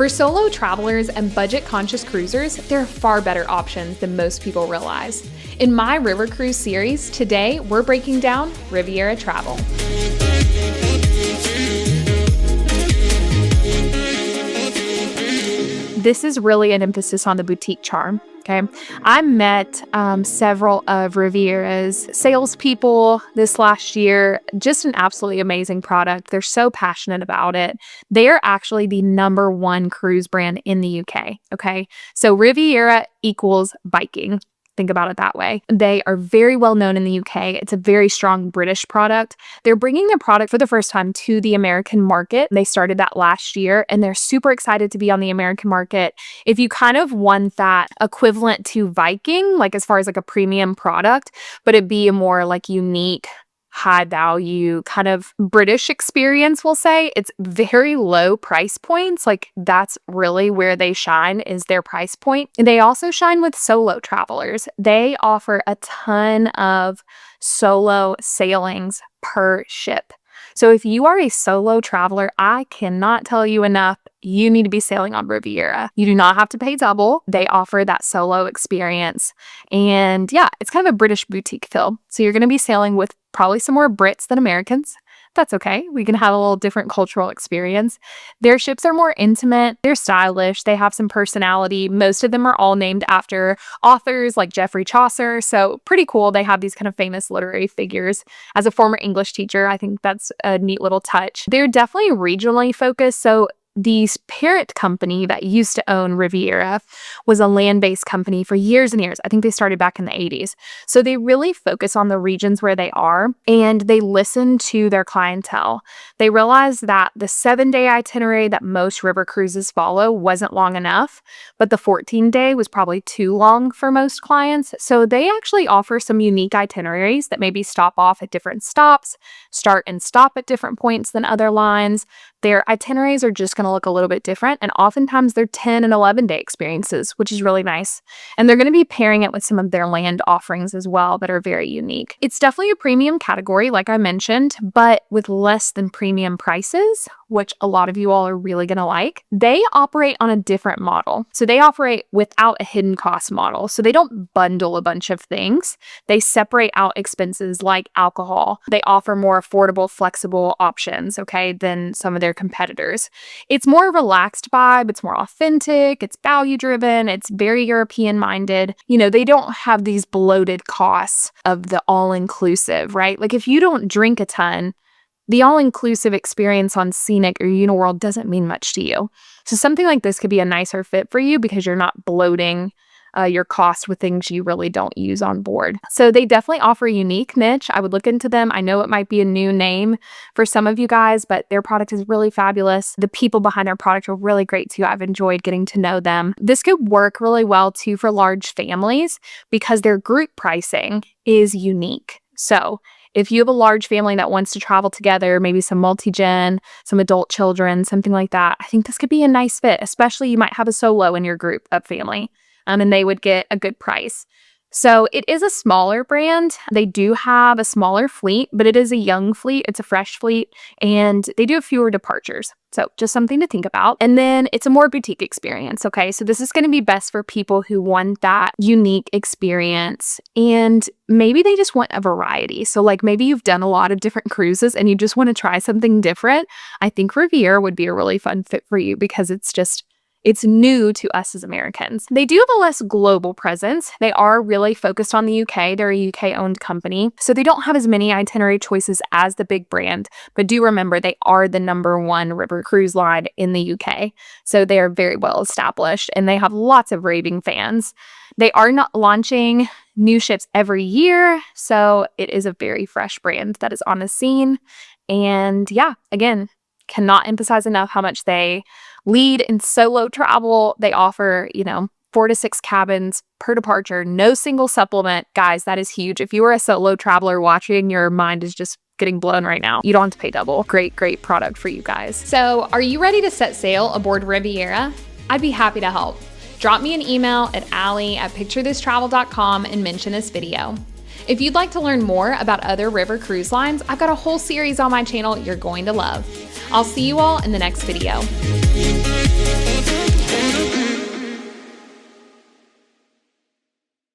For solo travelers and budget-conscious cruisers, there are far better options than most people realize. In my River Cruise series, today we're breaking down Riviera Travel. This is really an emphasis on the boutique charm. Okay, I met several of Riviera's salespeople this last year. Just an absolutely amazing product. They're so passionate about it. They are actually the #1 cruise brand in the UK. Okay, so Riviera equals Viking. Think about it that way. They are very well known in the UK. It's a very strong British product. They're bringing their product for the first time to the American market. They started that last year and they're super excited to be on the American market. If you kind of want that equivalent to Viking, like as far as like a premium product, but it'd be a more like unique, high value kind of British experience, we'll say. It's very low price points. Like that's really where they shine, is their price point. And they also shine with solo travelers. They offer a ton of solo sailings per ship. So if you are a solo traveler, I cannot tell you enough, you need to be sailing on Riviera. You do not have to pay double. They offer that solo experience. And yeah, it's kind of a British boutique feel. So you're going to be sailing with probably some more Brits than Americans. That's okay. We can have a little different cultural experience. Their ships are more intimate. They're stylish. They have some personality. Most of them are all named after authors like Geoffrey Chaucer. So pretty cool. They have these kind of famous literary figures. As a former English teacher, I think that's a neat little touch. They're definitely regionally focused. So the parent company that used to own Riviera was a land-based company for years and years. I think they started back in the 80s. So they really focus on the regions where they are and they listen to their clientele. They realized that the 7-day itinerary that most river cruises follow wasn't long enough, but the 14-day was probably too long for most clients. So they actually offer some unique itineraries that maybe stop off at different stops, start and stop at different points than other lines. Their itineraries are just going to look a little bit different, and oftentimes they're 10 and 11-day experiences, which is really nice. And they're going to be pairing it with some of their land offerings as well that are very unique. It's definitely a premium category, like I mentioned, but with less than premium prices, which a lot of you all are really going to like. They operate on a different model. So they operate without a hidden cost model. So they don't bundle a bunch of things. They separate out expenses like alcohol. They offer more affordable, flexible options, okay, than some of their competitors. It's more relaxed vibe. It's more authentic. It's value driven. It's very European minded. You know, they don't have these bloated costs of the all-inclusive, right? Like if you don't drink a ton, the all-inclusive experience on Scenic or Uniworld doesn't mean much to you. So something like this could be a nicer fit for you because you're not bloating your cost with things you really don't use on board. So they definitely offer a unique niche. I would look into them. I know it might be a new name for some of you guys, but their product is really fabulous. The people behind their product are really great too. I've enjoyed getting to know them. This could work really well too for large families because their group pricing is unique. So if you have a large family that wants to travel together, maybe some multi-gen, some adult children, something like that, I think this could be a nice fit, especially you might have a solo in your group of family, and they would get a good price. So it is a smaller brand. They do have a smaller fleet, but it is a young fleet. It's a fresh fleet, and they do have fewer departures. So just something to think about. And then it's a more boutique experience, okay? So this is going to be best for people who want that unique experience, and maybe they just want a variety. So like maybe you've done a lot of different cruises and you just want to try something different. I think Riviera would be a really fun fit for you because it's new to us as Americans. They do have a less global presence. They are really focused on the UK. They're a UK-owned company, so they don't have as many itinerary choices as the big brand, but do remember they are the #1 river cruise line in the UK. So they are very well established, and they have lots of raving fans. They are not launching new ships every year, so it is a very fresh brand that is on the scene. And yeah, again, cannot emphasize enough how much they lead in solo travel. They offer, 4 to 6 cabins per departure, no single supplement. Guys, that is huge. If you are a solo traveler watching, your mind is just getting blown right now. You don't have to pay double. Great, great product for you guys. So are you ready to set sail aboard Riviera? I'd be happy to help. Drop me an email at allie@picturethistravel.com and mention this video. If you'd like to learn more about other river cruise lines, I've got a whole series on my channel you're going to love. I'll see you all in the next video.